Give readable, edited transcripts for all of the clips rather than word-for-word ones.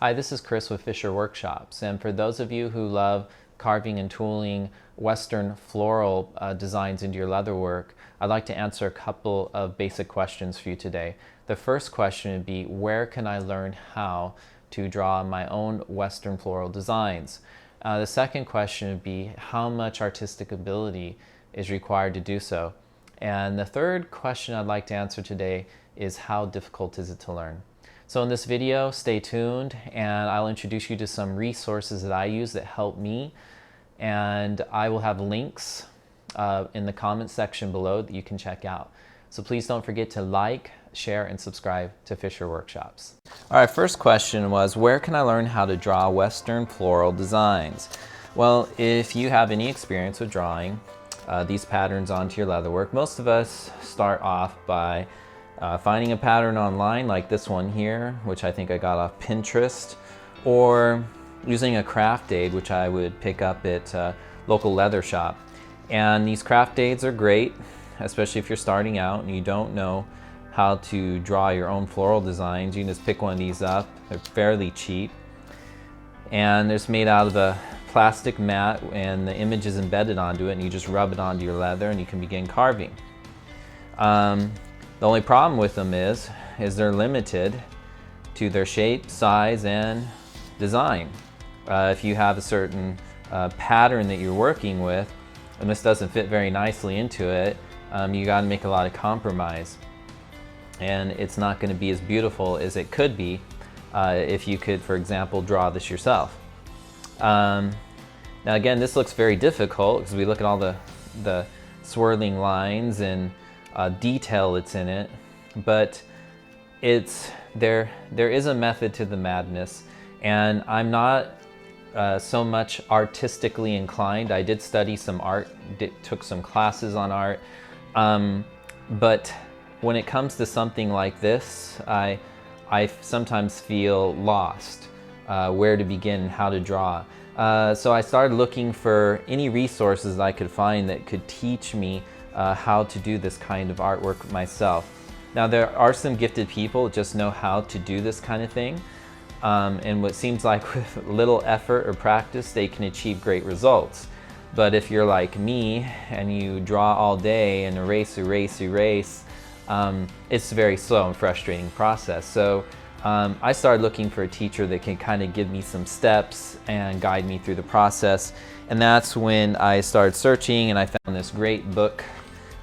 Hi, this is Chris with Fischer Workshops, and for those of you who love carving and tooling Western floral designs into your leatherwork, I'd like to answer a couple of basic questions for you today. The first question would be, where can I learn how to draw my own Western floral designs? The second question would be, how much artistic ability is required to do so? And the third question I'd like to answer today is, how difficult is it to learn? So in this video, stay tuned and I'll introduce you to some resources that I use that help me, and I will have links in the comment section below that you can check out. So please don't forget to like, share, and subscribe to Fischer Workshops. All right, first question was, where can I learn how to draw Western floral designs? Well, if you have any experience with drawing these patterns onto your leatherwork, most of us start off by finding a pattern online like this one here, which I think I got off Pinterest, or using a craft aid, which I would pick up at a local leather shop. And these craft aids are great, especially if you're starting out and you don't know how to draw your own floral designs. You can just pick one of these up. They're fairly cheap. And it's made out of a plastic mat and the image is embedded onto it, and you just rub it onto your leather and you can begin carving. The only problem with them is they're limited to their shape, size, and design. If you have a certain pattern that you're working with, and this doesn't fit very nicely into it, you got to make a lot of compromise. And it's not going to be as beautiful as it could be if you could, for example, draw this yourself. Now again, this looks very difficult because we look at all the swirling lines and detail that's in it, but there is a method to the madness, and I'm not so much artistically inclined. I did study some art, took some classes on art, but when it comes to something like this, I sometimes feel lost where to begin and how to draw. So I started looking for any resources I could find that could teach me how to do this kind of artwork myself. Now, there are some gifted people that just know how to do this kind of thing, and what seems like with little effort or practice they can achieve great results. But if you're like me and you draw all day and erase, it's a very slow and frustrating process. So I started looking for a teacher that can kind of give me some steps and guide me through the process, and that's when I started searching and I found this great book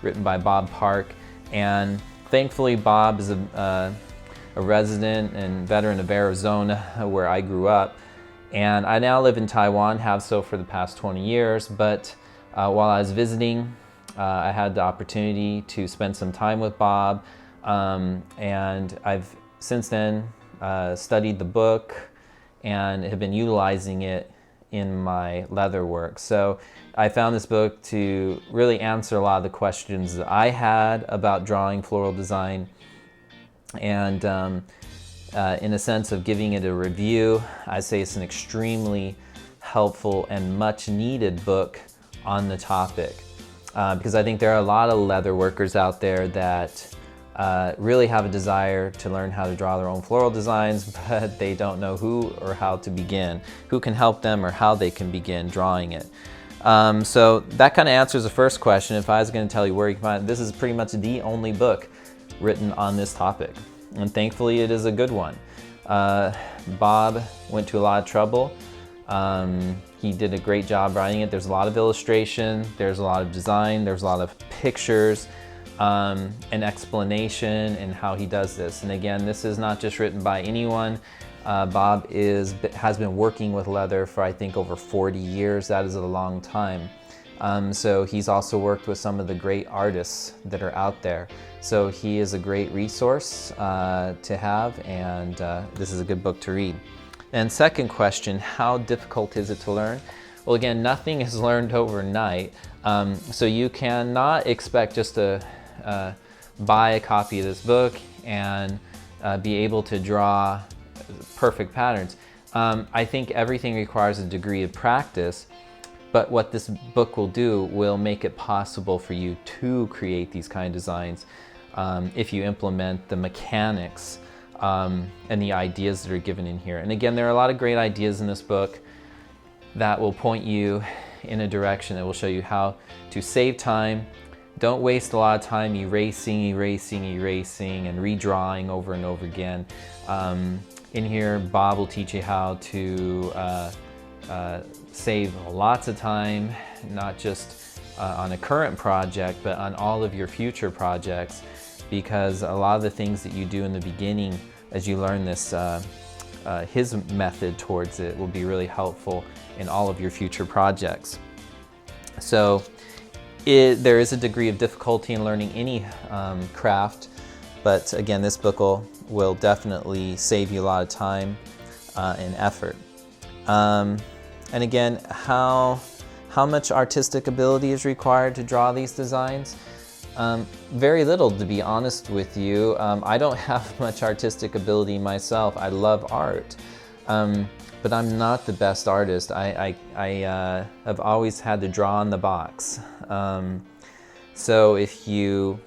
written by Bob Park. And thankfully Bob is a resident and veteran of Arizona, where I grew up, and I now live in Taiwan, have so for the past 20 years, but while I was visiting, I had the opportunity to spend some time with Bob, and I've since then studied the book and have been utilizing it in my leather work. So I found this book to really answer a lot of the questions that I had about drawing floral design, and in a sense of giving it a review, I say it's an extremely helpful and much needed book on the topic, because I think there are a lot of leather workers out there that really have a desire to learn how to draw their own floral designs, but they don't know who or how to begin, who can help them or how they can begin drawing it. So that kind of answers the first question. If I was going to tell you where you can find it, this is pretty much the only book written on this topic, and thankfully it is a good one. Bob went to a lot of trouble. He did a great job writing it. There's a lot of illustration, there's a lot of design, there's a lot of pictures, an explanation and how he does this. And again, this is not just written by anyone. Bob has been working with leather for I think over 40 years. That is a long time. So he's also worked with some of the great artists that are out there. So he is a great resource to have, and this is a good book to read. And second question, how difficult is it to learn? Well, again, nothing is learned overnight. So you cannot expect just to buy a copy of this book and be able to draw perfect patterns. I think everything requires a degree of practice, but what this book will do will make it possible for you to create these kind of designs if you implement the mechanics and the ideas that are given in here. And again, there are a lot of great ideas in this book that will point you in a direction that will show you how to save time. Don't waste a lot of time erasing and redrawing over and over again. In here, Bob will teach you how to save lots of time, not just on a current project, but on all of your future projects, because a lot of the things that you do in the beginning, as you learn this, his method towards it will be really helpful in all of your future projects. So there is a degree of difficulty in learning any craft, but again, this book will definitely save you a lot of time and effort. And again, how much artistic ability is required to draw these designs? Very little, to be honest with you. I don't have much artistic ability myself. I love art, but I'm not the best artist. I have always had to draw in the box. So if you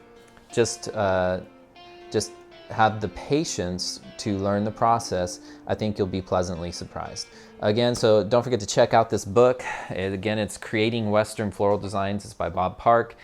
just have the patience to learn the process, I think you'll be pleasantly surprised. Again, so don't forget to check out this book. Again, it's Creating Western Floral Designs. It's by Bob Park.